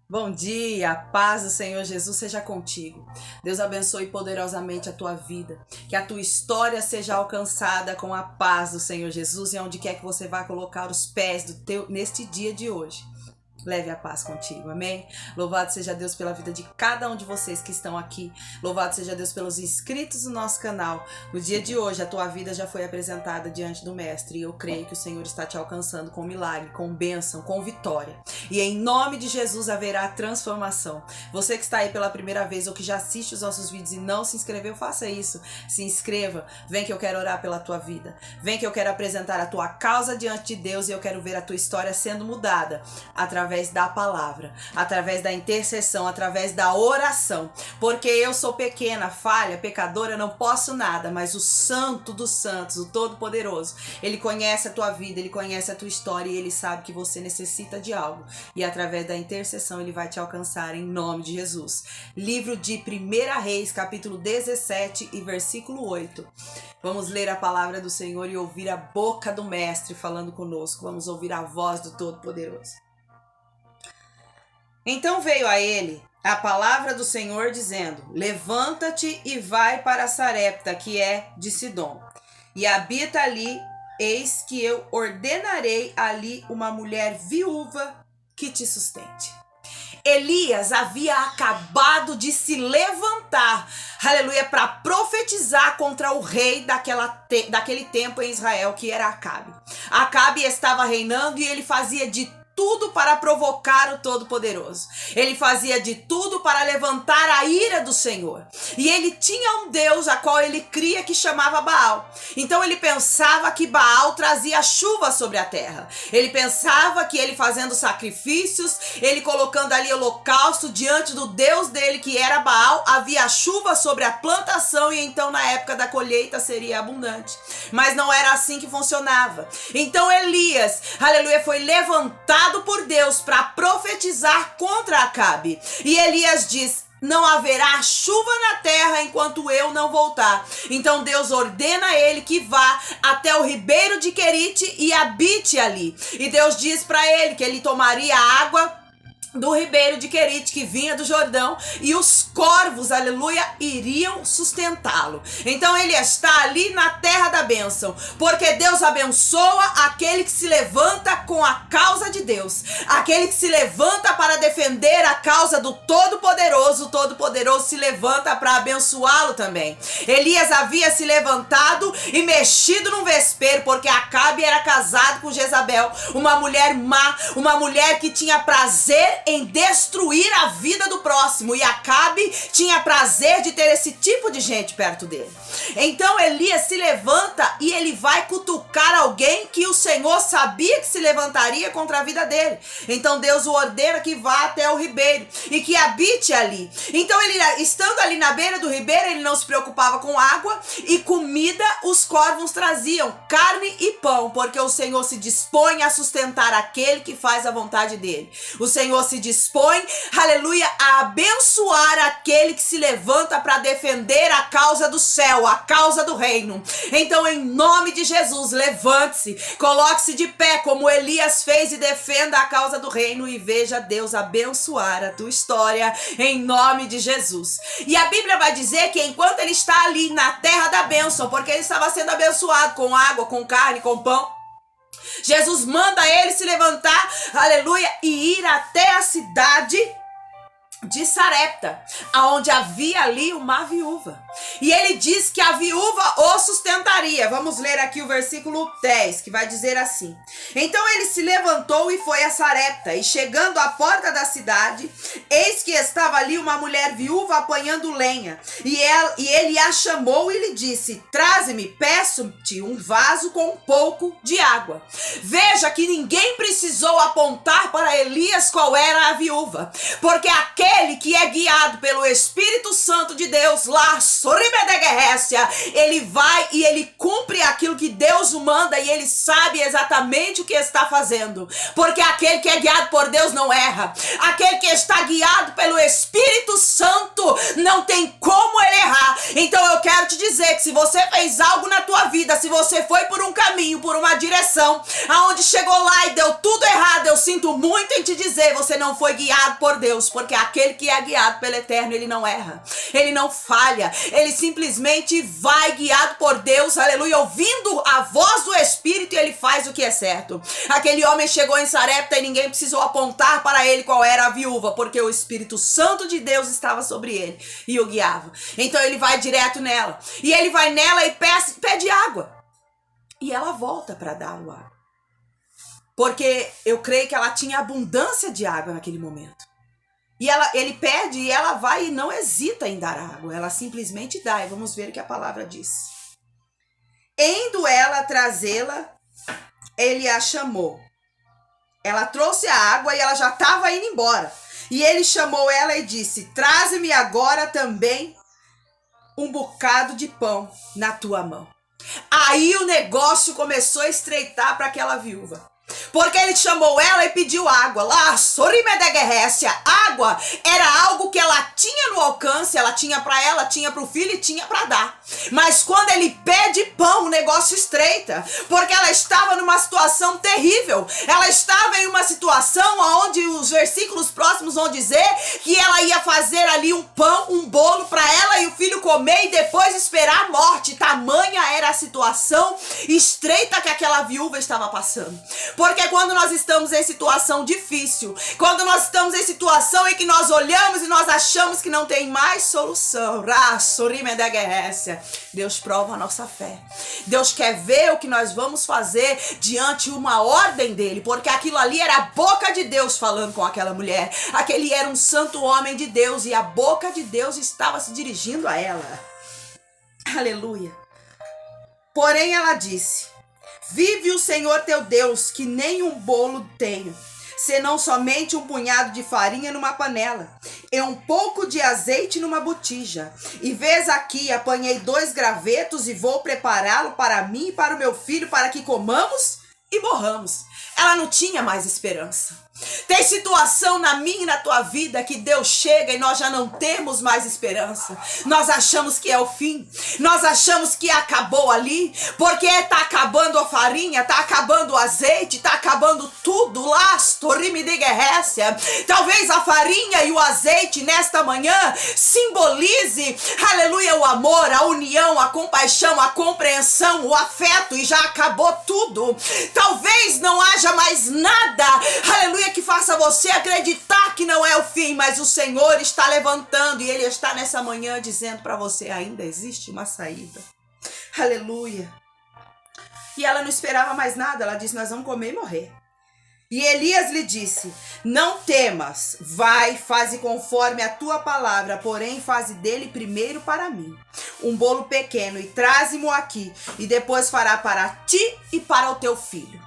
Bom dia, a paz do Senhor Jesus seja contigo. Deus abençoe poderosamente a tua vida, que a tua história seja alcançada com a paz do Senhor Jesus e onde quer que você vá colocar os pés neste dia de hoje. Leve a paz contigo, amém? Louvado seja Deus pela vida de cada um de vocês que estão aqui. Louvado seja Deus pelos inscritos no nosso canal. No dia de hoje, a tua vida já foi apresentada diante do Mestre. E eu creio que o Senhor está te alcançando com milagre, com bênção, com vitória. E em nome de Jesus haverá transformação. Você que está aí pela primeira vez ou que já assiste os nossos vídeos e não se inscreveu, faça isso. Se inscreva. Vem que eu quero orar pela tua vida. Vem que eu quero apresentar a tua causa diante de Deus e eu quero ver a tua história sendo mudada através da palavra, através da intercessão, através da oração, porque eu sou pequena, falha, pecadora, não posso nada, mas o Santo dos Santos, o Todo-Poderoso, Ele conhece a tua vida, Ele conhece a tua história e Ele sabe que você necessita de algo e através da intercessão Ele vai te alcançar em nome de Jesus. Livro de 1 Reis, capítulo 17 e versículo 8. Vamos ler a palavra do Senhor e ouvir a boca do Mestre falando conosco, vamos ouvir a voz do Todo-Poderoso. Então veio a ele a palavra do Senhor dizendo: levanta-te e vai para Sarepta, que é de Sidom, e habita ali, eis que eu ordenarei ali uma mulher viúva que te sustente. Elias havia acabado de se levantar, aleluia, para profetizar contra o rei daquele tempo em Israel, que era Acabe. Acabe estava reinando e ele fazia de tudo para provocar o Todo-Poderoso. Ele fazia de tudo para levantar a ira do Senhor. E ele tinha um Deus a qual ele cria que chamava Baal. Então ele pensava que Baal trazia chuva sobre a terra. Ele pensava que ele fazendo sacrifícios, ele colocando ali holocausto diante do Deus dele que era Baal, havia chuva sobre a plantação e então na época da colheita seria abundante. Mas não era assim que funcionava. Então Elias, aleluia, foi levantado por Deus para profetizar contra Acabe. E Elias diz: não haverá chuva na terra enquanto eu não voltar. Então Deus ordena a ele que vá até o ribeiro de Querite e habite ali. E Deus diz para ele que ele tomaria água do ribeiro de Querite, que vinha do Jordão, e os corvos, aleluia, iriam sustentá-lo. Então ele está ali na terra da bênção, porque Deus abençoa aquele que se levanta com a causa de Deus, aquele que se levanta para defender a causa do Todo-Poderoso. O Todo-Poderoso se levanta para abençoá-lo também. Elias havia se levantado e mexido num vespeiro, porque Acabe era casado com Jezabel, uma mulher má, uma mulher que tinha prazer em destruir a vida do próximo, e Acabe tinha prazer de ter esse tipo de gente perto dele. Então Elias se levanta e ele vai cutucar alguém que o Senhor sabia que se levantaria contra a vida dele. Então Deus o ordena que vá até o ribeiro e que habite ali. Então ele, estando ali na beira do ribeiro, ele não se preocupava com água e comida. Os corvos traziam carne e pão, porque o Senhor se dispõe a sustentar aquele que faz a vontade dele. O Senhor se dispõe, aleluia, a abençoar aquele que se levanta para defender a causa do céu, a causa do reino. Então, em nome de Jesus, levante-se, coloque-se de pé como Elias fez e defenda a causa do reino e veja Deus abençoar a tua história em nome de Jesus. E a Bíblia vai dizer que enquanto ele está ali na terra da bênção, porque ele estava sendo abençoado com água, com carne, com pão, Jesus manda ele se levantar, aleluia, e ir até a cidade de Sarepta, aonde havia ali uma viúva. E ele diz que a viúva o sustentaria. Vamos ler aqui o versículo 10, que vai dizer assim: então ele se levantou e foi a Sarepta, e chegando à porta da cidade, eis que estava ali uma mulher viúva apanhando lenha. E ele a chamou e lhe disse: traze-me, peço-te um vaso com um pouco de água. Veja que ninguém precisou apontar para Elias qual era a viúva, porque aquele que é guiado pelo Espírito Santo de Deus lá, Ele vai e ele cumpre aquilo que Deus o manda e ele sabe exatamente o que está fazendo. Porque aquele que é guiado por Deus não erra. Aquele que está guiado pelo Espírito Santo não tem como ele errar. Então eu quero te dizer que se você fez algo na tua vida, se você foi por um caminho, por uma direção, aonde chegou lá e deu tudo errado, eu sinto muito em te dizer, você não foi guiado por Deus, porque aquele que é guiado pelo Eterno, ele não erra, ele não falha, ele simplesmente vai guiado por Deus, aleluia, ouvindo a voz do Espírito e ele faz o que é certo. Aquele homem chegou em Sarepta e ninguém precisou apontar para ele qual era a viúva, porque o Espírito Santo de Deus estava sobre ele e o guiava. Então ele vai direto nela, e ele vai nela e pede água, e ela volta para dar o água, porque eu creio que ela tinha abundância de água naquele momento. E ele pede e ela vai e não hesita em dar água. Ela simplesmente dá. E vamos ver o que a palavra diz. Indo ela trazê-la, ele a chamou. Ela trouxe a água e ela já estava indo embora. E ele chamou ela e disse: traze-me agora também um bocado de pão na tua mão. Aí o negócio começou a estreitar para aquela viúva. Porque ele chamou ela e pediu água. Lá, água era algo que ela tinha no alcance, ela tinha para ela, tinha para o filho e tinha para dar. Mas quando ele pede pão, o negócio estreita, porque ela estava numa situação terrível. Ela estava em uma situação onde os versículos próximos vão dizer que ela ia fazer ali um pão, um bolo para ela e o filho comer e depois esperar a morte. Tamanha era a situação estreita que aquela viúva estava passando. Porque quando nós estamos em situação difícil, quando nós estamos em situação em que nós olhamos e nós achamos que não tem mais solução, Deus prova a nossa fé. Deus quer ver o que nós vamos fazer diante de uma ordem dele, porque aquilo ali era a boca de Deus falando com aquela mulher. Aquele era um santo homem de Deus e a boca de Deus estava se dirigindo a ela. Aleluia. Porém ela disse: vive o Senhor teu Deus, que nem um bolo tenho, senão somente um punhado de farinha numa panela e um pouco de azeite numa botija. E vês aqui, apanhei 2 gravetos e vou prepará-lo para mim e para o meu filho, para que comamos e morramos. Ela não tinha mais esperança. Tem situação na minha e na tua vida que Deus chega e nós já não temos mais esperança. Nós achamos que é o fim. Nós achamos que acabou ali. Porque tá acabando a farinha, tá acabando o azeite, tá acabando tudo lá. Talvez a farinha e o azeite nesta manhã simbolize, aleluia, o amor, a união, a compaixão, a compreensão, o afeto, e já acabou tudo. Talvez não haja mais nada, aleluia, que faça você acreditar que não é o fim, mas o Senhor está levantando e Ele está nessa manhã dizendo para você: ainda existe uma saída. Aleluia. E ela não esperava mais nada, ela disse: nós vamos comer e morrer. E Elias lhe disse: não temas, vai, faze conforme a tua palavra, porém faze dele primeiro para mim um bolo pequeno e traze-mo aqui, e depois fará para ti e para o teu filho.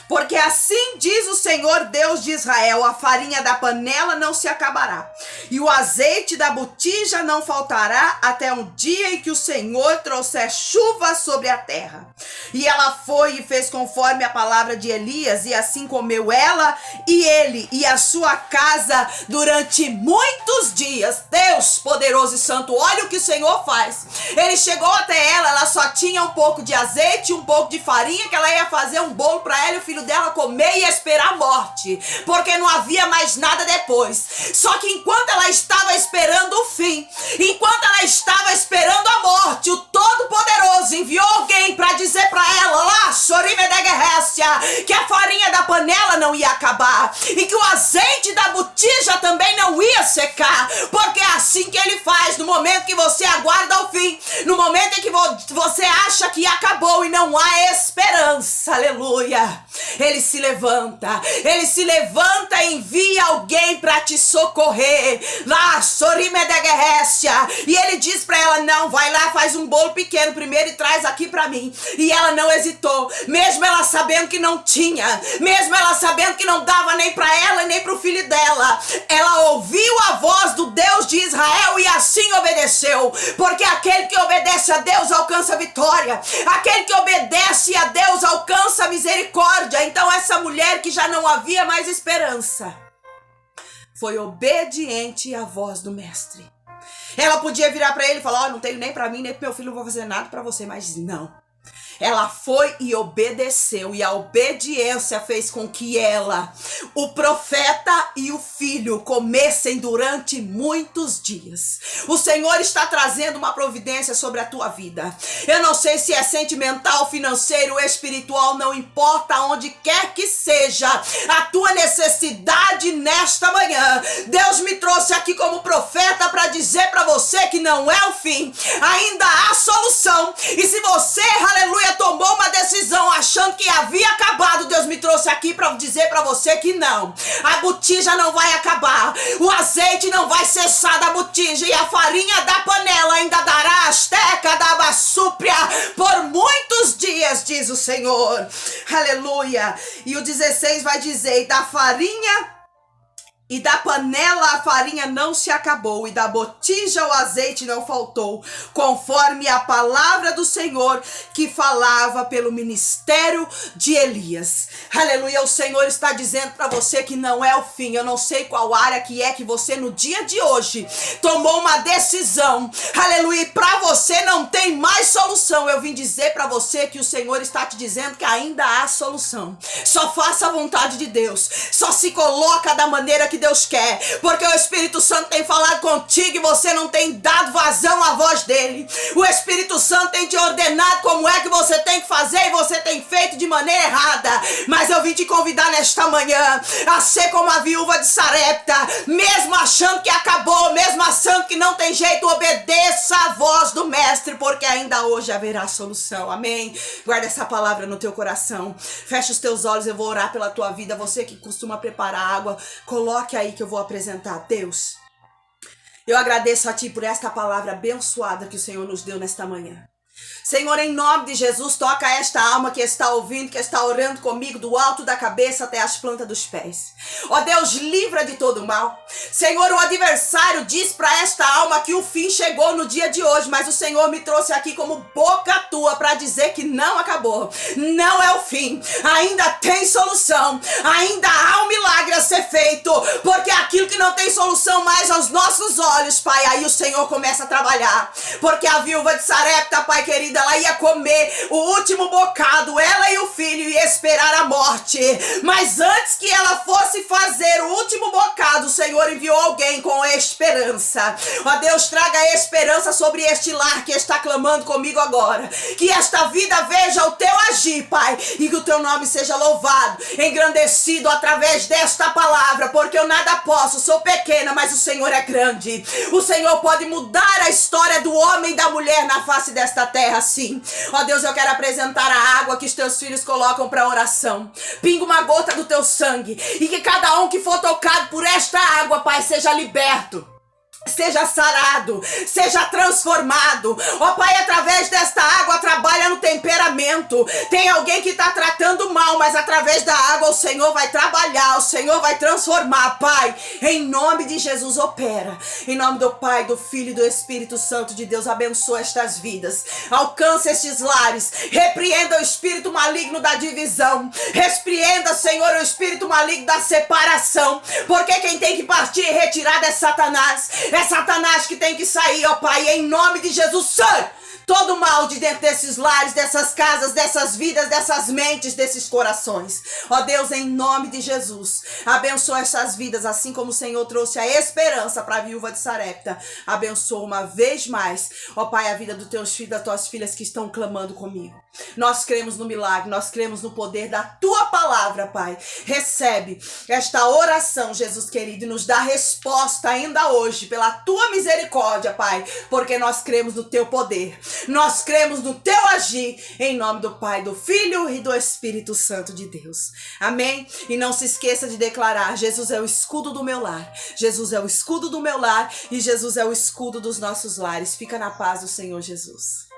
Porque assim diz o Senhor Deus de Israel: a farinha da panela não se acabará, e o azeite da botija não faltará, até um dia em que o Senhor trouxer chuva sobre a terra. E ela foi e fez conforme a palavra de Elias, e assim comeu ela e ele e a sua casa durante muitos dias. Deus poderoso e santo, olha o que o Senhor faz. Ele chegou até ela só tinha um pouco de azeite, um pouco de farinha, que ela ia fazer um bolo para ela e o filho dela comer e esperar a morte, porque não havia mais nada depois. Só que enquanto ela estava esperando o fim, enquanto ela estava esperando a morte, o Todo-Poderoso enviou alguém para dizer para ela lá, que a farinha da panela não ia acabar e que o azeite da botija também não ia secar, porque é assim que Ele faz. No momento que você aguarda o fim, no momento em que você acha que acabou e não há esperança, aleluia, Ele se levanta e envia alguém para te socorrer. Lá, e ele diz para ela: não, vai lá, faz um bolo pequeno primeiro e traz aqui para mim. E ela não hesitou, mesmo ela sabendo que não tinha, mesmo ela sabendo que não dava nem para ela nem para o filho dela. Ela ouviu a voz do Deus de Israel e assim obedeceu, porque aquele que obedece a Deus alcança a vitória, aquele que obedece a Deus alcança a misericórdia. Então essa mulher, que já não havia mais esperança, foi obediente à voz do mestre. Ela podia virar para ele e falar: não tenho nem para mim nem para meu filho, não vou fazer nada para você. Mas não. Ela foi e obedeceu, e a obediência fez com que ela, o profeta e o filho comessem durante muitos dias. O Senhor está trazendo uma providência sobre a tua vida. Eu não sei se é sentimental, financeiro, espiritual, não importa, onde quer que seja a tua necessidade nesta manhã. Deus me trouxe aqui como profeta para dizer para você que não é o fim, ainda há solução. E se você, aleluia, tomou uma decisão achando que havia acabado, Deus me trouxe aqui para dizer para você que não. A botija não vai acabar, o azeite não vai cessar da botija, e a farinha da panela ainda dará asteca da baçúpria por muitos dias, diz o Senhor. Aleluia. E o 16 vai dizer: e da farinha e da panela a farinha não se acabou, e da botija o azeite não faltou, conforme a palavra do Senhor que falava pelo ministério de Elias. Aleluia, o Senhor está dizendo para você que não é o fim. Eu não sei qual área que é que você no dia de hoje tomou uma decisão, aleluia, e para você não tem mais solução. Eu vim dizer para você que o Senhor está te dizendo que ainda há solução. Só faça a vontade de Deus, só se coloca da maneira que Deus quer, porque o Espírito Santo tem falado contigo e você não tem dado vazão à voz dele. O Espírito Santo tem te ordenado como é que você tem que fazer, e você tem feito de maneira errada. Mas eu vim te convidar nesta manhã a ser como a viúva de Sarepta, mesmo achando que acabou, mesmo achando que não tem jeito, obedeça a voz do mestre, porque ainda hoje haverá solução. Amém? Guarda essa palavra no teu coração, fecha os teus olhos, eu vou orar pela tua vida. Você que costuma preparar água, coloque aí que eu vou apresentar. Deus, eu agradeço a ti por esta palavra abençoada que o Senhor nos deu nesta manhã. Senhor, em nome de Jesus, toca esta alma que está ouvindo, que está orando comigo, do alto da cabeça até as plantas dos pés. Ó Deus, livra de todo mal. Senhor, o adversário diz para esta alma que o fim chegou no dia de hoje, mas o Senhor me trouxe aqui como boca tua para dizer que não acabou, não é o fim, ainda tem solução, ainda há um milagre a ser feito, porque aquilo que não tem solução mais aos nossos olhos, Pai, aí o Senhor começa a trabalhar, porque a viúva de Sarepta, Pai querida, ela ia comer o último bocado, ela e o filho, e esperar a morte. Mas antes que ela fosse fazer o último bocado, o Senhor enviou alguém com esperança. Ó Deus, traga esperança sobre este lar que está clamando comigo agora. Que esta vida veja o teu agir, Pai, e que o teu nome seja louvado, engrandecido através desta palavra, porque eu nada posso, sou pequena, mas o Senhor é grande. O Senhor pode mudar a história do homem e da mulher na face desta terra, sim. Ó Deus, eu quero apresentar a água que os teus filhos colocam para oração. Pinga uma gota do teu sangue, e que cada um que for tocado por esta água, Pai, seja liberto, seja sarado, seja transformado. Ó Pai, através desta água trabalha no temperamento. Tem alguém que está tratando mal, mas através da água o Senhor vai trabalhar, o Senhor vai transformar. Pai, em nome de Jesus, opera. Em nome do Pai, do Filho e do Espírito Santo de Deus, abençoa estas vidas, alcança estes lares, repreenda o espírito maligno da divisão, repreenda, Senhor, o espírito maligno da separação, porque quem tem que partir e retirar é Satanás. É Satanás que tem que sair, ó Pai, em nome de Jesus. Sai todo mal de dentro desses lares, dessas casas, dessas vidas, dessas mentes, desses corações. Ó Deus, em nome de Jesus, abençoa essas vidas, assim como o Senhor trouxe a esperança para a viúva de Sarepta. Abençoa uma vez mais, ó Pai, a vida dos teus filhos, das tuas filhas que estão clamando comigo. Nós cremos no milagre, nós cremos no poder da tua palavra, Pai. Recebe esta oração, Jesus querido, e nos dá resposta ainda hoje, pela tua misericórdia, Pai, porque nós cremos no teu poder, nós cremos no teu agir, em nome do Pai, do Filho e do Espírito Santo de Deus. Amém? E não se esqueça de declarar: Jesus é o escudo do meu lar, Jesus é o escudo do meu lar e Jesus é o escudo dos nossos lares. Fica na paz do Senhor Jesus.